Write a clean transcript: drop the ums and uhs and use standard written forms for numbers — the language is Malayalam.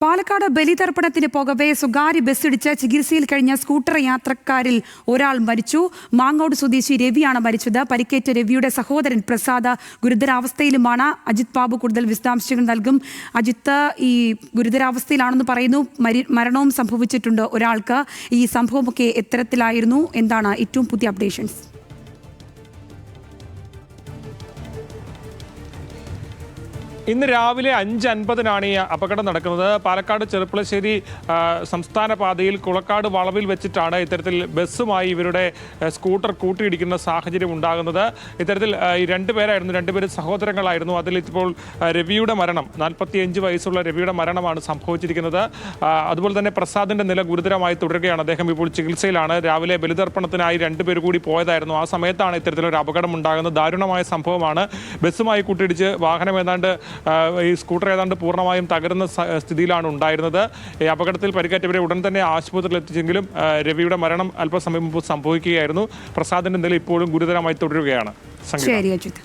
പാലക്കാട് ബലിതർപ്പണത്തിന് പോകവെ സ്വകാര്യ ബസ്സിടിച്ച് ചികിത്സയിൽ കഴിഞ്ഞ സ്കൂട്ടർ യാത്രക്കാരിൽ ഒരാൾ മരിച്ചു. മാങ്ങോട് സ്വദേശി രവിയാണ് മരിച്ചത്. പരിക്കേറ്റ രവിയുടെ സഹോദരൻ പ്രസാദ് ഗുരുതരാവസ്ഥയിലുമാണ്. അജിത് ബാബു കൂടുതൽ വിശദാംശങ്ങൾ നൽകും. അജിത്ത്, ഈ ഗുരുതരാവസ്ഥയിലാണെന്ന് പറയുന്നു, മരണവും സംഭവിച്ചിട്ടുണ്ട് ഒരാൾക്ക്. ഈ സംഭവമൊക്കെ എത്തരത്തിലായിരുന്നു? എന്താണ് ഏറ്റവും പുതിയ അപ്ഡേഷൻസ്? ഇന്ന് രാവിലെ 5:50 ഈ അപകടം നടക്കുന്നത്. പാലക്കാട് ചെറുപ്പളശ്ശേരി സംസ്ഥാന പാതയിൽ കുളക്കാട് വളവിൽ വെച്ചിട്ടാണ് ഇത്തരത്തിൽ ബസ്സുമായി ഇവരുടെ സ്കൂട്ടർ കൂട്ടിയിടിക്കുന്ന സാഹചര്യം ഉണ്ടാകുന്നത്. ഇത്തരത്തിൽ ഈ രണ്ടുപേരും സഹോദരങ്ങളായിരുന്നു. അതിൽ ഇപ്പോൾ രവിയുടെ മരണം, 45 വയസ്സുള്ള രവിയുടെ മരണമാണ് സംഭവിച്ചിരിക്കുന്നത്. അതുപോലെ തന്നെ പ്രസാദിന്റെ നില ഗുരുതരമായി തുടരുകയാണ്. അദ്ദേഹം ഇപ്പോൾ ചികിത്സയിലാണ്. രാവിലെ ബലിതർപ്പണത്തിനായി 2 പേർ കൂടി പോയതായിരുന്നു. ആ സമയത്താണ് ഇത്തരത്തിലൊരു അപകടം ഉണ്ടാകുന്നത്. ദാരുണമായ സംഭവമാണ്. ബസ്സുമായി കൂട്ടിയിടിച്ച് വാഹനം ഈ സ്കൂട്ടർ ഏതാണ്ട് പൂർണ്ണമായും തകരുന്ന സ്ഥിതിയിലാണ് ഉണ്ടായിരുന്നത്. ഈ അപകടത്തിൽ പരിക്കേറ്റവരെ ഉടൻ തന്നെ ആശുപത്രിയിൽ എത്തിച്ചെങ്കിലും രവിയുടെ മരണം അല്പസമയം മുമ്പ് സംഭവിക്കുകയായിരുന്നു. പ്രസാദിന്റെ നില ഇപ്പോഴും ഗുരുതരമായി തുടരുകയാണ്. ശരി അജിത്.